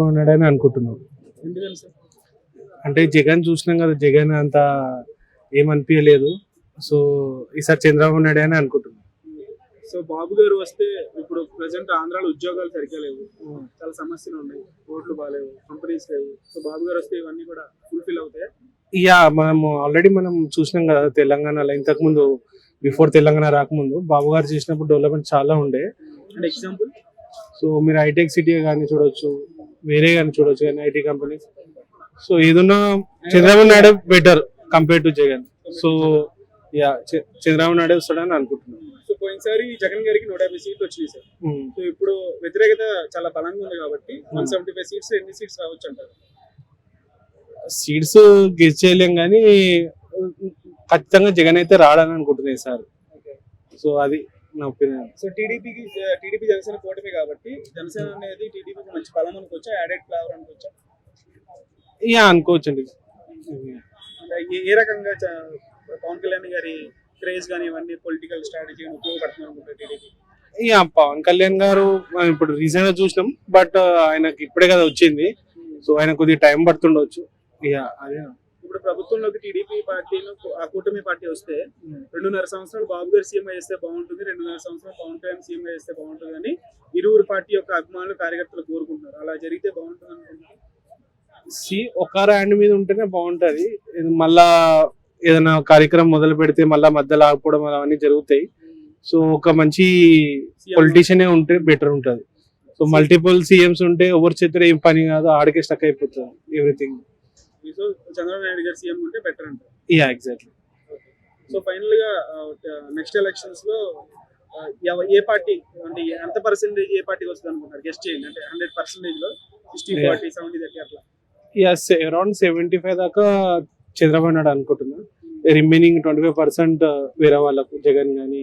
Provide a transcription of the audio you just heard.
ఉన్నాడని అనుకుంటున్నాం. ఎందుకని సార్? అంటే జగన్ చూసినాం కదా, జగన్ అంత ఏమనిపించలేదు. సో ఈసారి చంద్రబాబు నాయుడు అని అనుకుంటున్నాం. సో బాబు గారు వస్తే ఇప్పుడు ప్రజెంట్ ఆంధ్రాలో ఉద్యోగాలు సరిగ్గా లేవు, చాలా సమస్యలు ఉన్నాయి, రోడ్లు బాగాలేవు, కంపెనీస్ లేవు. సో బాబు గారు వస్తే ఇవన్నీ కూడా ఫుల్ఫిల్ అవుతాయి. మనము ఆల్రెడీ మనం చూసినాం కదా తెలంగాణలో, ఇంతకు ముందు బిఫోర్ తెలంగాణ రాకముందు బాబు గారు చేసినప్పుడు డెవలప్మెంట్ చాలా ఉండే. అంటే ఎగ్జాంపుల్ సో మీరు హైటెక్ సిటీ కానీ చూడొచ్చు, వేరే కానీ చూడొచ్చు, కానీ ఐటీ కంపెనీస్. సో ఏదన్నా Chandrababu Naidu better compare to Jagan. So Chandrababu Naidu వస్తాడని అనుకుంటున్నాను. సో పోయినసారి జగన్ గారికి 150 సీట్లు వచ్చినాయి సార్. సో ఇప్పుడు వ్యతిరేకత చాలా బలంగా ఉంది కాబట్టి 175 సీట్స్, ఎన్ని సీట్స్ రావచ్చు అంటారు? సీట్స్ గెస్ చేయలేం కానీ ఖచ్చితంగా జగన్ అయితే రాడని అనుకుంటున్నాయి సార్. సో అది నా ఒపీనియన్. సో టీడీపీ జనసేన కూటమి కాబట్టి జనసేన అనేది టీడీపీకి మంచి బలం అనుకోవచ్చా, యాడెడ్ ఫ్లేవర్ అనుకోవచ్చా? అనుకోవచ్చండి. ఏ రకంగా పవన్ కళ్యాణ్ గారి క్రేజ్ కానీ ఇవన్నీ పొలిటికల్ స్ట్రాటజీ ఉపయోగపడుతున్నారు అనుకుంటారు టీడీపీ? పవన్ కళ్యాణ్ గారు మనం ఇప్పుడు రీసెంట్ గా చూసినాం, బట్ ఆయనకి ఇప్పుడే కదా వచ్చింది. సో ఆయన కొద్దిగా టైం పడుతుండొచ్చు. అదే ఇప్పుడు ప్రభుత్వంలోకి టీడీపీ పార్టీలో ఆ కూటమి పార్టీ వస్తే 2.5 సంవత్సరాలు బాబు గారు సీఎం చేస్తే బాగుంటుంది, 2.5 సంవత్సరాలు పవన్ కళ్యాణ్ సీఎం చేస్తే బాగుంటుంది అని ఇరువురు పార్టీ యొక్క అభిమానులు, కార్యకర్తలు కోరుకుంటున్నారు. అలా జరిగితే బాగుంటుంది అనుకుంటున్నారు. ఒక హ్యాండ్ మీద ఉంటేనే బాగుంటది. మళ్ళా ఏదైనా కార్యక్రమం మొదలు పెడితే మళ్ళా మధ్యలో ఆగిపోవడం అవన్నీ జరుగుతాయి. సో ఒక మంచి పొలిటీషియన్ ఉంటే బెటర్ ఉంటది. సో మల్టిపుల్ సీఎంస్ ఉంటే ఎవరి చేతిలో ఏం పని కాదు, ఆడికే స్టక్ అయిపోతుంది ఎవ్రీథింగ్. సో చంద్రబాబు నాయుడు గారు సీఎం ఉంటే బెటర్ అంటారు. ఎగ్జాక్ట్లీ. సో ఫైనల్ గా నెక్స్ట్ ఎలక్షన్స్ లో ఏ పార్టీ అంటే ఎంత పర్సెంటేజ్ ఏ పార్టీకి వస్తుంది అనుకుంటారు? గెస్ట్ చేయండి. అంటే 100% లో 60, 40, 70 30 అట్లా. అరౌండ్ 75 దాకా చంద్రబాబు నాయుడు అనుకుంటున్నా. రిమైనింగ్ 25% వేరే వాళ్ళకు, జగన్ గానీ